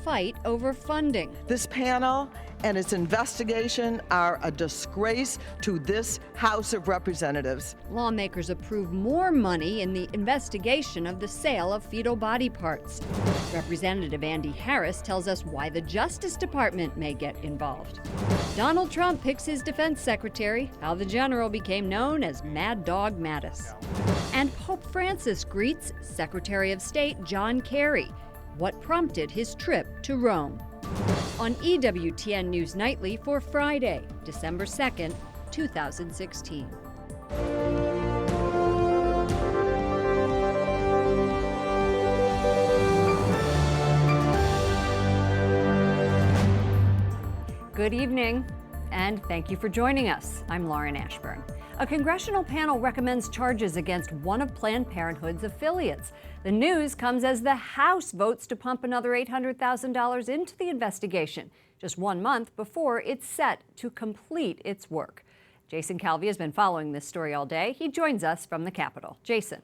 fight over funding. This panel and its investigation are a disgrace to this House of Representatives. Lawmakers approve more money in the investigation of the sale of fetal body parts. Representative Andy Harris tells us why the Justice Department may get involved. Donald Trump picks his defense secretary, how the general became known as Mad Dog Mattis. And Pope Francis greets Secretary of State John Kerry. What prompted his trip to Rome? On EWTN News Nightly for Friday, December 2nd, 2016. Good evening, and thank you for joining us. I'm Lauren Ashburn. A congressional panel recommends charges against one of Planned Parenthood's affiliates. The news comes as the House votes to pump another $800,000 into the investigation, just 1 month before it's set to complete its work. Jason Calvi has been following this story all day. He joins us from the Capitol. Jason.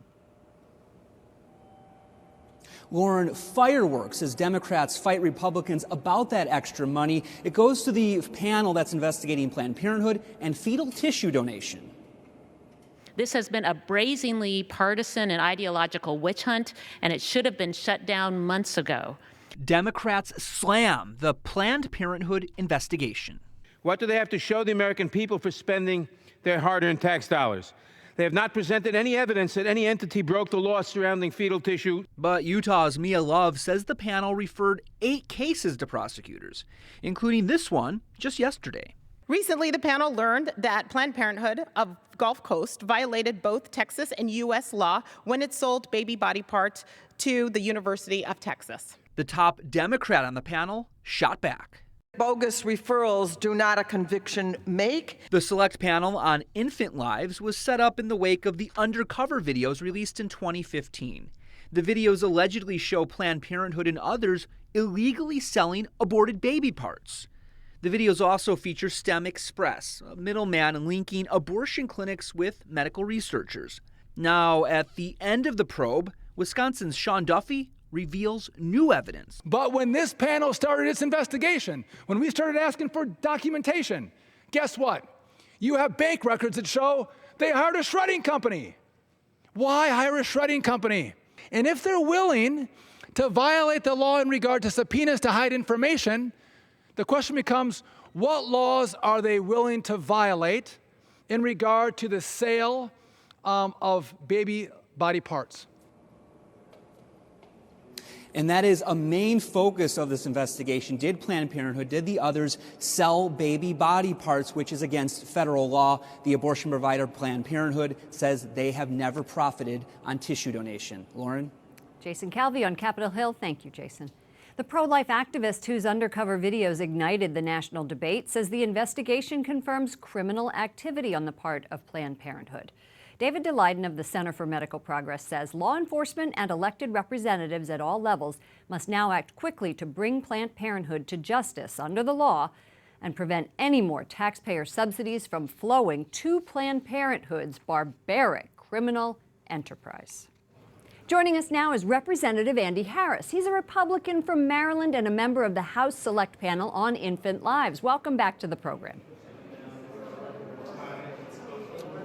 Lauren, fireworks as Democrats fight Republicans about that extra money. It goes to the panel that's investigating Planned Parenthood and fetal tissue donation. This has been a brazenly partisan and ideological witch hunt, and it should have been shut down months ago. Democrats slam the Planned Parenthood investigation. What do they have to show the American people for spending their hard-earned tax dollars? They have not presented any evidence that any entity broke the law surrounding fetal tissue. But Utah's Mia Love says the panel referred 8 cases to prosecutors, including this one just yesterday. Recently, the panel learned that Planned Parenthood of Gulf Coast violated both Texas and U.S. law when it sold baby body parts to the University of Texas. The top Democrat on the panel shot back. Bogus referrals do not a conviction make. The select panel on infant lives was set up in the wake of the undercover videos released in 2015. The videos allegedly show Planned Parenthood and others illegally selling aborted baby parts. The videos also feature STEM Express, a middleman linking abortion clinics with medical researchers. Now, at the end of the probe, Wisconsin's Sean Duffy reveals new evidence. But when this panel started its investigation, when we started asking for documentation, guess what? You have bank records that show they hired a shredding company. Why hire a shredding company? And if they're willing to violate the law in regard to subpoenas to hide information, the question becomes, what laws are they willing to violate in regard to the sale of baby body parts? And that is a main focus of this investigation. Did Planned Parenthood, did the others sell baby body parts, which is against federal law? The abortion provider Planned Parenthood says they have never profited on tissue donation. Lauren? Jason Calvi on Capitol Hill. Thank you, Jason. The pro-life activist whose undercover videos ignited the national debate says the investigation confirms criminal activity on the part of Planned Parenthood. David DeLeiden of the Center for Medical Progress says law enforcement and elected representatives at all levels must now act quickly to bring Planned Parenthood to justice under the law and prevent any more taxpayer subsidies from flowing to Planned Parenthood's barbaric criminal enterprise. Joining us now is Representative Andy Harris. He's a Republican from Maryland and a member of the House Select Panel on Infant Lives. Welcome back to the program.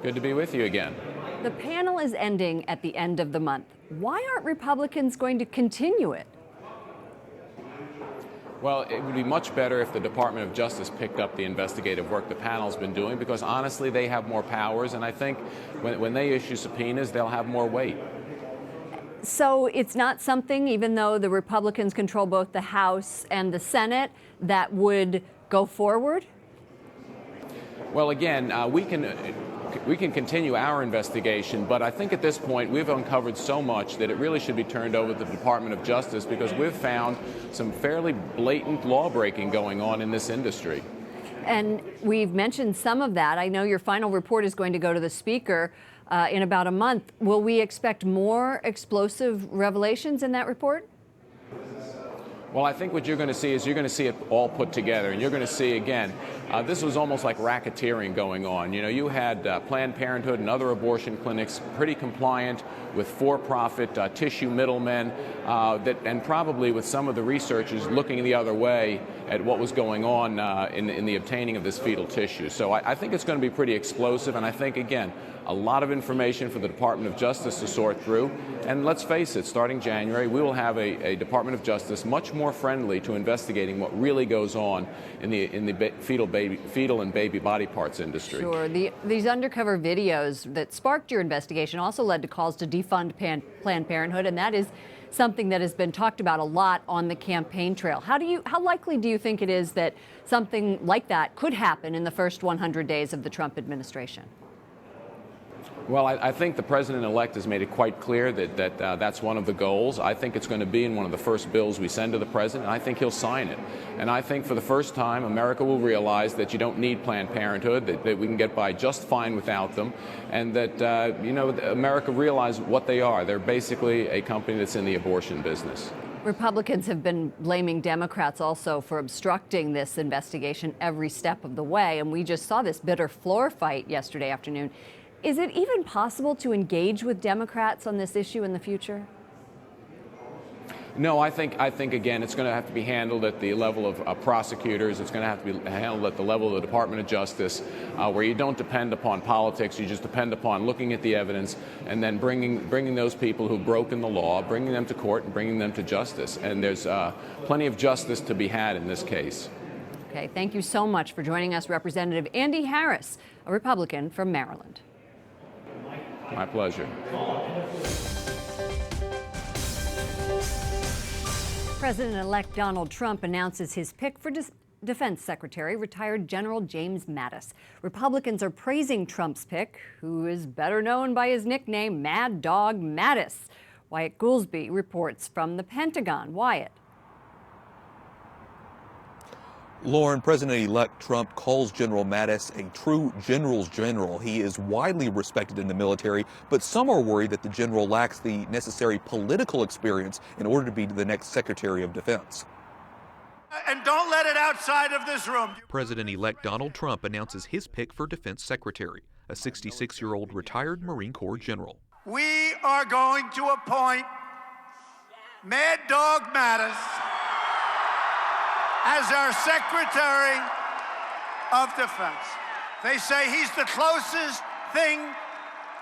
Good to be with you again. The panel is ending at the end of the month. Why aren't Republicans going to continue it? Well, it would be much better if the Department of Justice picked up the investigative work the panel's been doing, because honestly, they have more powers, and I think when they issue subpoenas, they'll have more weight. So it's not something, even though the Republicans control both the House and the Senate, that would go forward? Well, again, we can continue our investigation, but I think at this point we've uncovered so much that it really should be turned over to the Department of Justice, because we've found some fairly blatant law breaking going on in this industry. And we've mentioned some of that. I know your final report is going to go to the Speaker in about a month. Will we expect more explosive revelations in that report? Well, I think what you're going to see is you're going to see it all put together, and you're going to see, again, this was almost like racketeering going on. You know, you had Planned Parenthood and other abortion clinics pretty compliant with for-profit tissue middlemen, and probably with some of the researchers looking the other way at what was going on in the obtaining of this fetal tissue. So I think it's going to be pretty explosive, and I think, again, a lot of information for the Department of Justice to sort through. And let's face it, starting January, we will have a Department of Justice much more friendly to investigating what really goes on in the fetal and baby body parts industry. Sure. These undercover videos that sparked your investigation also led to calls to defund Planned Parenthood, and that is something that has been talked about a lot on the campaign trail. How likely do you think it is that something like that could happen in the first 100 days of the Trump administration? Well, I think the president-elect has made it quite clear that that's one of the goals. I think it's going to be in one of the first bills we send to the president, and I think he'll sign it. And I think for the first time, America will realize that you don't need Planned Parenthood, that we can get by just fine without them, and that, America realize what they are. They're basically a company that's in the abortion business. Republicans have been blaming Democrats also for obstructing this investigation every step of the way, and we just saw this bitter floor fight yesterday afternoon. Is it even possible to engage with Democrats on this issue in the future? No, I think again, it's going to have to be handled at the level of prosecutors. It's going to have to be handled at the level of the Department of Justice, where you don't depend upon politics. You just depend upon looking at the evidence and then bringing those people who've broken the law, bringing them to court and bringing them to justice. And there's plenty of justice to be had in this case. Okay, thank you so much for joining us, Representative Andy Harris, a Republican from Maryland. My pleasure. President-elect Donald Trump announces his pick for Defense Secretary, retired General James Mattis. Republicans are praising Trump's pick, who is better known by his nickname, Mad Dog Mattis. Wyatt Goolsbee reports from the Pentagon. Wyatt. Lauren, President-elect Trump calls General Mattis a true general's general. He is widely respected in the military, but some are worried that the general lacks the necessary political experience in order to be the next Secretary of Defense. And don't let it outside of this room. President-elect Donald Trump announces his pick for Defense Secretary, a 66-year-old retired Marine Corps general. We are going to appoint Mad Dog Mattis as our Secretary of Defense. They say he's the closest thing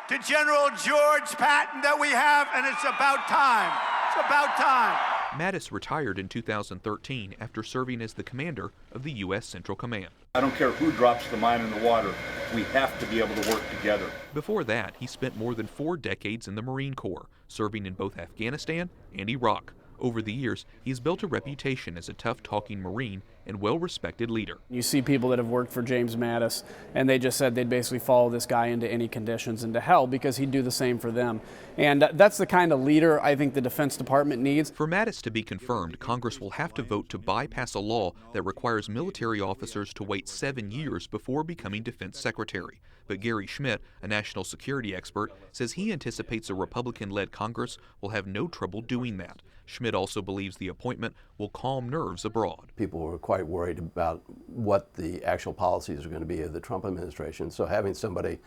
to General George Patton that we have, and it's about time. It's about time. Mattis retired in 2013 after serving as the commander of the U.S. Central Command. I don't care who drops the mine in the water. We have to be able to work together. Before that, he spent more than 4 decades in the Marine Corps, serving in both Afghanistan and Iraq. Over the years, he's built a reputation as a tough-talking Marine and well-respected leader. You see people that have worked for James Mattis, and they just said they'd basically follow this guy into any conditions, into hell, because he'd do the same for them. And that's the kind of leader I think the Defense Department needs. For Mattis to be confirmed, Congress will have to vote to bypass a law that requires military officers to wait 7 years before becoming Defense Secretary. But Gary Schmidt, a national security expert, says he anticipates a Republican-led Congress will have no trouble doing that. Schmidt also believes the appointment will calm nerves abroad. People were quite worried about what the actual policies are going to be of the Trump administration. So having somebody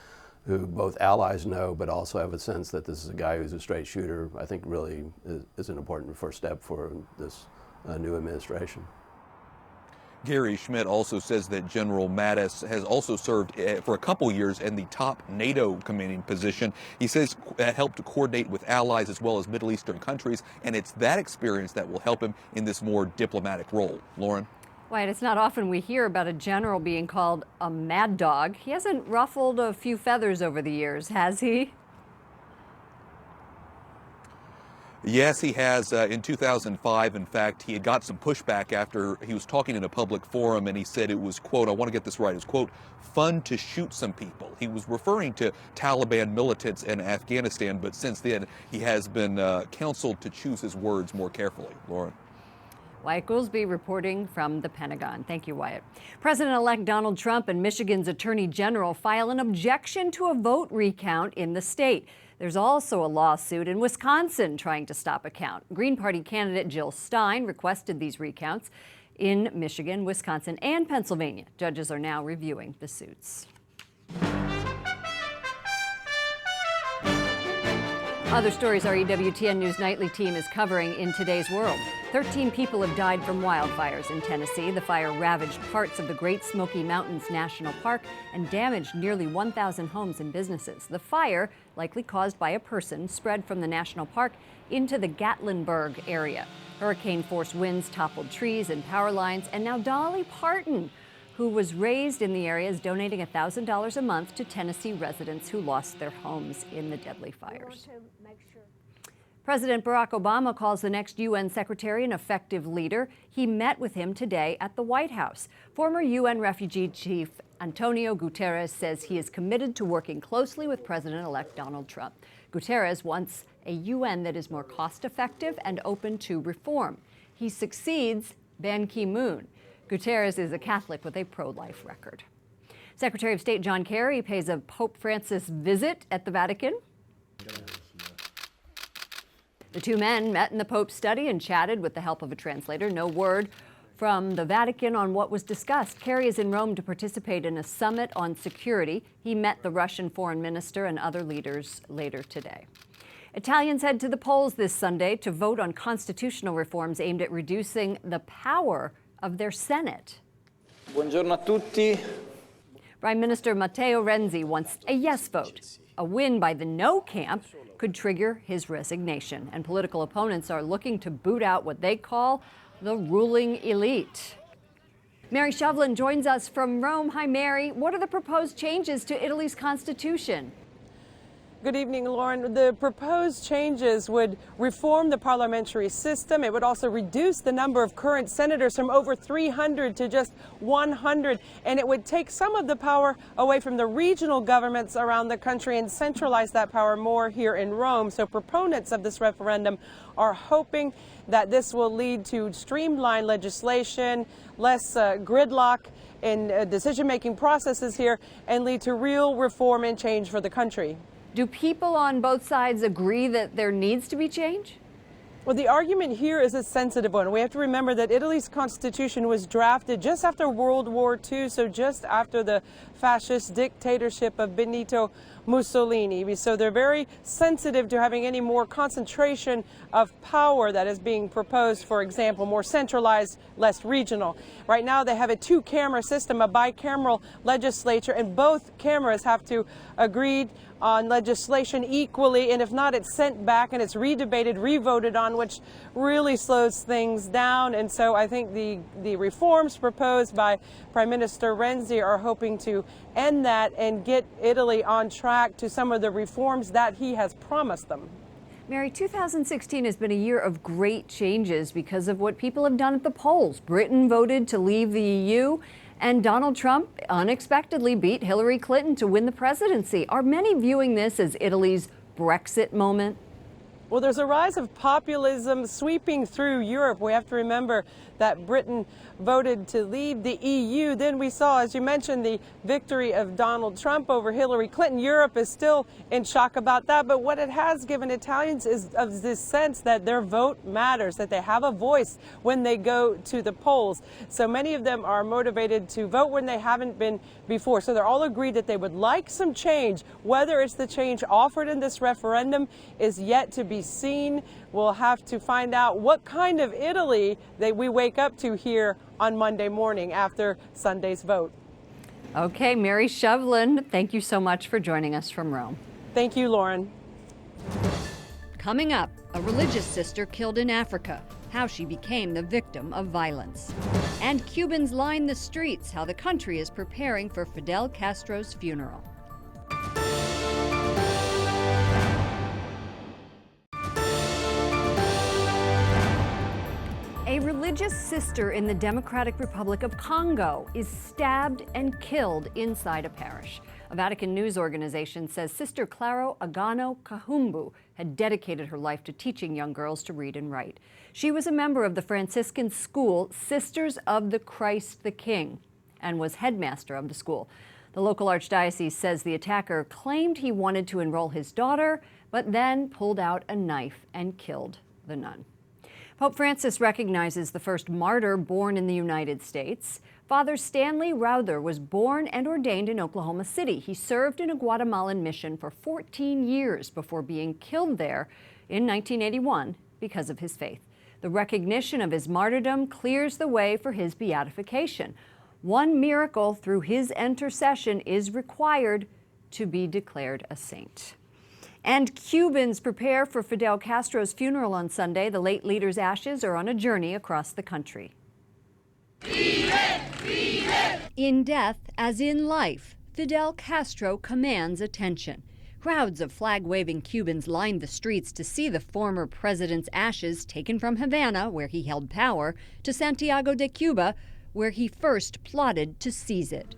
who both allies know but also have a sense that this is a guy who's a straight shooter, I think really is an important first step for this new administration. Gary Schmidt also says that General Mattis has also served for a couple years in the top NATO commanding position. He says helped to coordinate with allies as well as Middle Eastern countries, and it's that experience that will help him in this more diplomatic role. Lauren? Wyatt, it's not often we hear about a general being called a mad dog. He hasn't ruffled a few feathers over the years, has he? Yes, he has. In 2005, in fact, he had got some pushback after he was talking in a public forum, and he said it was, quote, I want to get this right, it was, quote, fun to shoot some people. He was referring to Taliban militants in Afghanistan, but since then, he has been counseled to choose his words more carefully. Lauren. Wyatt Goolsbee reporting from the Pentagon. Thank you, Wyatt. President-elect Donald Trump and Michigan's Attorney General file an objection to a vote recount in the state. There's also a lawsuit in Wisconsin trying to stop a count. Green Party candidate Jill Stein requested these recounts in Michigan, Wisconsin, and Pennsylvania. Judges are now reviewing the suits. Other stories our EWTN News Nightly team is covering in today's world. 13 people have died from wildfires in Tennessee. The fire ravaged parts of the Great Smoky Mountains National Park and damaged nearly 1,000 homes and businesses. The fire, likely caused by a person, spread from the national park into the Gatlinburg area. Hurricane-force winds toppled trees and power lines, and now Dolly Parton, who was raised in the area, is donating $1,000 a month to Tennessee residents who lost their homes in the deadly fires. President Barack Obama calls the next UN secretary an effective leader. He met with him today at the White House. Former UN refugee chief Antonio Guterres says he is committed to working closely with President-elect Donald Trump. Guterres wants a UN that is more cost-effective and open to reform. He succeeds Ban Ki-moon. Guterres is a Catholic with a pro-life record. Secretary of State John Kerry pays a Pope Francis visit at the Vatican. The two men met in the Pope's study and chatted with the help of a translator. No word from the Vatican on what was discussed. Kerry is in Rome to participate in a summit on security. He met the Russian foreign minister and other leaders later today. Italians head to the polls this Sunday to vote on constitutional reforms aimed at reducing the power of their Senate. Buongiorno a tutti. Prime Minister Matteo Renzi wants a yes vote. A win by the no camp could trigger his resignation, and political opponents are looking to boot out what they call the ruling elite. Mary Shovlin joins us from Rome. Hi, Mary. What are the proposed changes to Italy's constitution? Good evening, Lauren. The proposed changes would reform the parliamentary system. It would also reduce the number of current senators from over 300 to just 100. And it would take some of the power away from the regional governments around the country and centralize that power more here in Rome. So proponents of this referendum are hoping that this will lead to streamlined legislation, less gridlock in decision-making processes here, and lead to real reform and change for the country. Do people on both sides agree that there needs to be change? Well, the argument here is a sensitive one. We have to remember that Italy's constitution was drafted just after World War II, so just after the fascist dictatorship of Benito Mussolini. So they're very sensitive to having any more concentration of power that is being proposed, for example, more centralized, less regional. Right now they have a two-camera system, a bicameral legislature, and both cameras have to agree on legislation equally, and if not, it's sent back and it's redebated, revoted on, which really slows things down. And so I think the reforms proposed by Prime Minister Renzi are hoping to end that and get Italy on track to some of the reforms that he has promised them. Mary, 2016 has been a year of great changes because of what people have done at the polls. Britain voted to leave the EU, and Donald Trump unexpectedly beat Hillary Clinton to win the presidency. Are many viewing this as Italy's Brexit moment? Well, there's a rise of populism sweeping through Europe. We have to remember that Britain voted to leave the EU. Then we saw, as you mentioned, the victory of Donald Trump over Hillary Clinton. Europe is still in shock about that. But what it has given Italians is of this sense that their vote matters, that they have a voice when they go to the polls. So many of them are motivated to vote when they haven't been before. So they're all agreed that they would like some change. Whether it's the change offered in this referendum is yet to be seen. We'll have to find out what kind of Italy that we wake up to here on Monday morning after Sunday's vote. Okay, Mary Shovlin, thank you so much for joining us from Rome. Thank you, Lauren. Coming up, a religious sister killed in Africa, how she became the victim of violence. And Cubans line the streets, how the country is preparing for Fidel Castro's funeral. A religious sister in the Democratic Republic of Congo is stabbed and killed inside a parish. A Vatican news organization says Sister Claro Agano Kahumbu had dedicated her life to teaching young girls to read and write. She was a member of the Franciscan school Sisters of the Christ the King and was headmaster of the school. The local archdiocese says the attacker claimed he wanted to enroll his daughter, but then pulled out a knife and killed the nun. Pope Francis recognizes the first martyr born in the United States. Father Stanley Rowther was born and ordained in Oklahoma City. He served in a Guatemalan mission for 14 years before being killed there in 1981 because of his faith. The recognition of his martyrdom clears the way for his beatification. One miracle through his intercession is required to be declared a saint. And Cubans prepare for Fidel Castro's funeral on Sunday. The late leader's ashes are on a journey across the country. In death, as in life, Fidel Castro commands attention. Crowds of flag-waving Cubans lined the streets to see the former president's ashes taken from Havana, where he held power, to Santiago de Cuba, where he first plotted to seize it.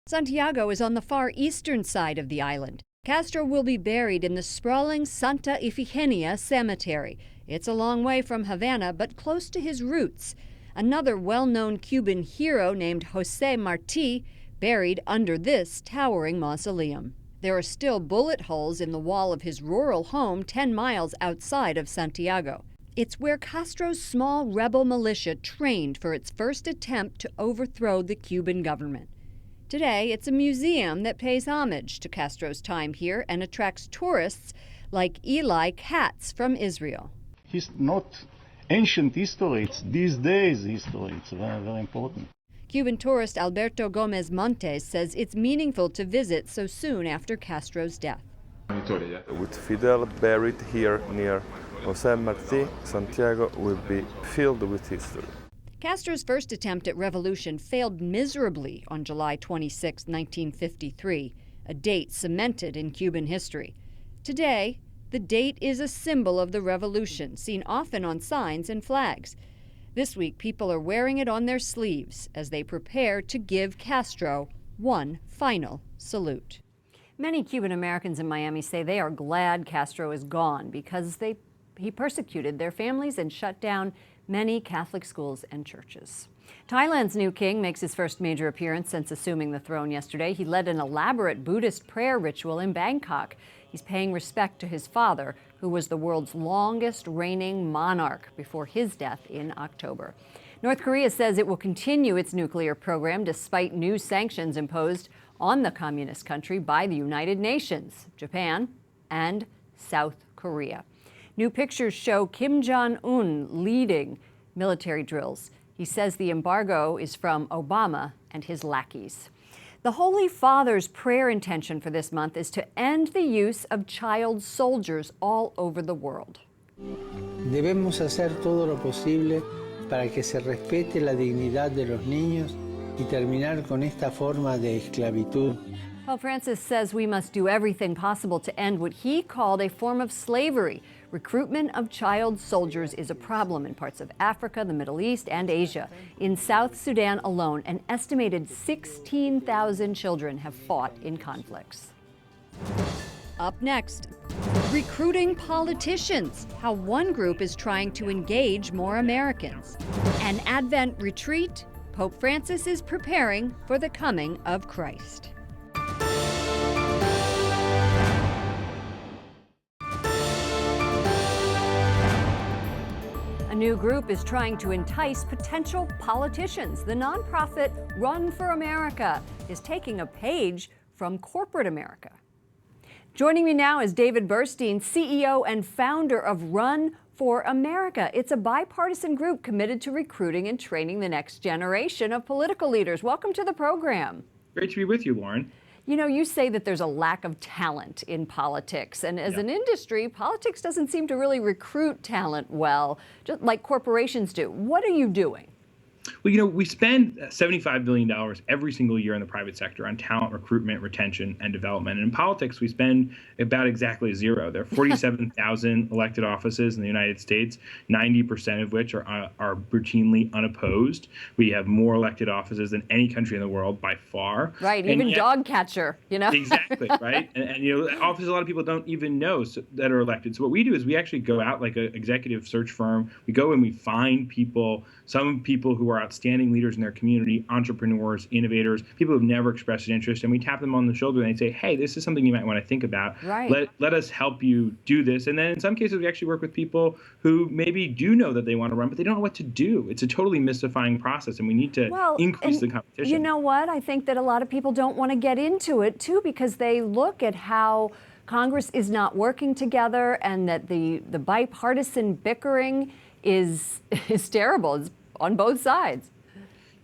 Santiago is on the far eastern side of the island. Castro will be buried in the sprawling Santa Ifigenia cemetery. It's a long way from Havana, but close to his roots. Another well-known Cuban hero named José Martí buried under this towering mausoleum. There are still bullet holes in the wall of his rural home 10 miles outside of Santiago. It's where Castro's small rebel militia trained for its first attempt to overthrow the Cuban government. Today, it's a museum that pays homage to Castro's time here and attracts tourists like Eli Katz from Israel. It's not ancient history, it's these days history. It's very, very important. Cuban tourist Alberto Gomez Montes says it's meaningful to visit so soon after Castro's death. With Fidel buried here near José Martí, Santiago will be filled with history. Castro's first attempt at revolution failed miserably on July 26, 1953, a date cemented in Cuban history. Today, the date is a symbol of the revolution, seen often on signs and flags. This week, people are wearing it on their sleeves as they prepare to give Castro one final salute. Many Cuban Americans in Miami say they are glad Castro is gone because he persecuted their families and shut down many Catholic schools and churches. Thailand's new king makes his first major appearance since assuming the throne yesterday. He led an elaborate Buddhist prayer ritual in Bangkok. He's paying respect to his father, who was the world's longest reigning monarch before his death in October. North Korea says it will continue its nuclear program despite new sanctions imposed on the communist country by the United Nations, Japan, and South Korea. New pictures show Kim Jong-un leading military drills. He says the embargo is from Obama and his lackeys. The Holy Father's prayer intention for this month is to end the use of child soldiers all over the world. Debemos hacer todo lo posible para que se respete la dignidad de los niños y terminar con esta forma de esclavitud. Pope Francis says we must do everything possible to end what he called a form of slavery. Recruitment of child soldiers is a problem in parts of Africa, the Middle East, and Asia. In South Sudan alone, an estimated 16,000 children have fought in conflicts. Up next, recruiting politicians, how one group is trying to engage more Americans. An Advent retreat, Pope Francis is preparing for the coming of Christ. A new group is trying to entice potential politicians. The nonprofit Run for America is taking a page from corporate America. Joining me now is David Burstein, CEO and founder of Run for America. It's a bipartisan group committed to recruiting and training the next generation of political leaders. Welcome to the program. Great to be with you, Lauren. You know, you say that there's a lack of talent in politics, and as an industry, politics doesn't seem to really recruit talent well, just like corporations do. What are you doing? Well, you know, we spend $75 billion every single year in the private sector on talent recruitment, retention, and development. And in politics, we spend about exactly zero. There are 47,000 elected offices in the United States, 90% of which are routinely unopposed. We have more elected offices than any country in the world by far. Right, even dog catcher, you know? Exactly, right? And you know, offices a lot of people don't even know that are elected. So what we do is we actually go out like an executive search firm. We go and we find people, some people who are outstanding leaders in their community, entrepreneurs, innovators, people who've never expressed an interest, and we tap them on the shoulder and they say, hey, this is something you might want to think about. Right. Let us help you do this. And then in some cases, we actually work with people who maybe do know that they want to run, but they don't know what to do. It's a totally mystifying process, and we need to increase the competition. You know what? I think that a lot of people don't want to get into it, too, because they look at how Congress is not working together and that the bipartisan bickering is terrible. It's on both sides.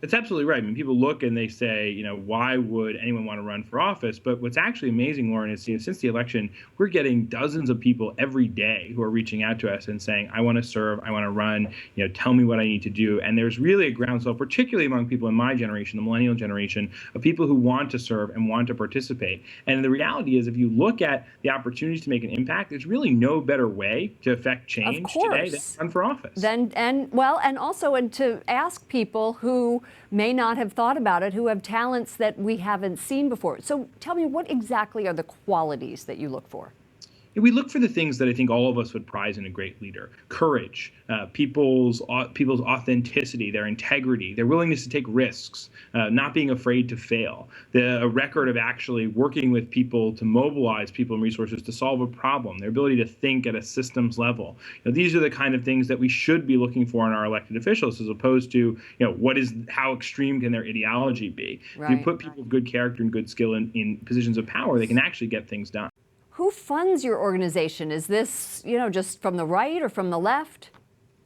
That's absolutely right. I mean, people look and they say, you know, why would anyone want to run for office? But what's actually amazing, Lauren, is since the election, we're getting dozens of people every day who are reaching out to us and saying, I want to serve, I want to run, you know, tell me what I need to do. And there's really a groundswell, particularly among people in my generation, the millennial generation, of people who want to serve and want to participate. And the reality is, if you look at the opportunities to make an impact, there's really no better way to affect change today than run for office. And also to ask people who may not have thought about it, who have talents that we haven't seen before. So tell me, what exactly are the qualities that you look for? We look for the things that I think all of us would prize in a great leader: courage, people's authenticity, their integrity, their willingness to take risks, not being afraid to fail, a record of actually working with people to mobilize people and resources to solve a problem, their ability to think at a systems level. You know, these are the kind of things that we should be looking for in our elected officials, as opposed to, you know, how extreme can their ideology be? Right. If you put people of good character and good skill in positions of power, they can actually get things done. Who funds your organization? Is this, you know, just from the right or from the left?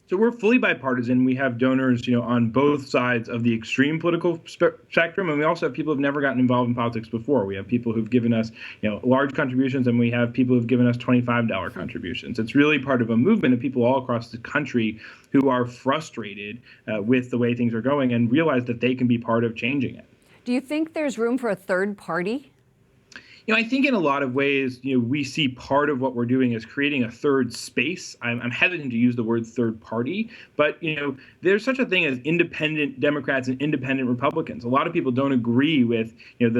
So we're fully bipartisan. We have donors, you know, on both sides of the extreme political spectrum, and we also have people who've never gotten involved in politics before. We have people who've given us, you know, large contributions, and we have people who've given us $25 contributions. It's really part of a movement of people all across the country who are frustrated with the way things are going and realize that they can be part of changing it. Do you think there's room for a third party? You know, I think in a lot of ways, you know, we see part of what we're doing as creating a third space. I'm hesitant to use the word third party, but, you know, there's such a thing as independent Democrats and independent Republicans. A lot of people don't agree with, you know,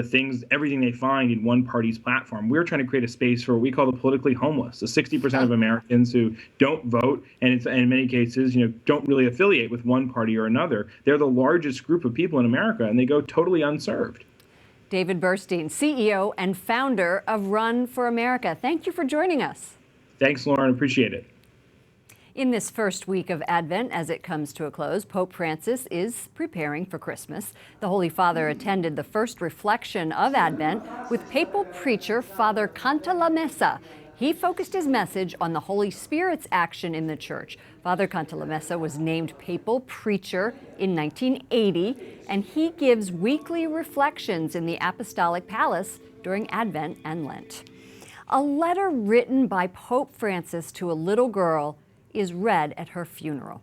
everything they find in one party's platform. We're trying to create a space for what we call the politically homeless, the 60% of Americans who don't vote and in many cases, you know, don't really affiliate with one party or another. They're the largest group of people in America, and they go totally unserved. David Burstein, CEO and founder of Run for America. Thank you for joining us. Thanks, Lauren. Appreciate it. In this first week of Advent, as it comes to a close, Pope Francis is preparing for Christmas. The Holy Father attended the first reflection of Advent with papal preacher Father Cantalamessa. He focused his message on the Holy Spirit's action in the Church. Father Cantalamessa was named papal preacher in 1980, and he gives weekly reflections in the Apostolic Palace during Advent and Lent. A letter written by Pope Francis to a little girl is read at her funeral.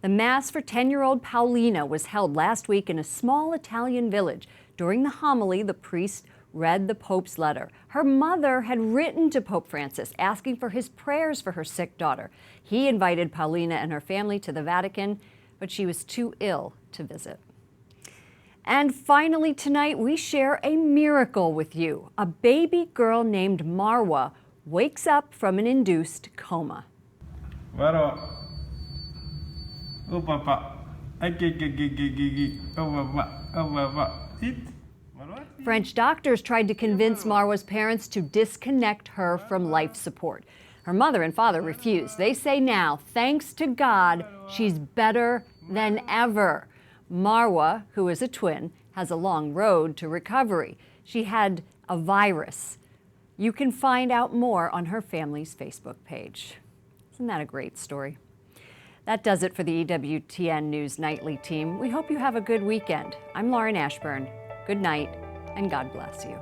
The Mass for 10-year-old Paulina was held last week in a small Italian village. During the homily, the priest read the Pope's letter. Her mother had written to Pope Francis asking for his prayers for her sick daughter. He invited Paulina and her family to the Vatican, but she was too ill to visit. And finally tonight, we share a miracle with you. A baby girl named Marwa wakes up from an induced coma. Marwa. Oh, Papa. Oh, Papa. Oh, Papa. Sit. French doctors tried to convince Marwa's parents to disconnect her from life support. Her mother and father refused. They say now, thanks to God, she's better than ever. Marwa, who is a twin, has a long road to recovery. She had a virus. You can find out more on her family's Facebook page. Isn't that a great story? That does it for the EWTN News Nightly team. We hope you have a good weekend. I'm Lauren Ashburn. Good night, and God bless you.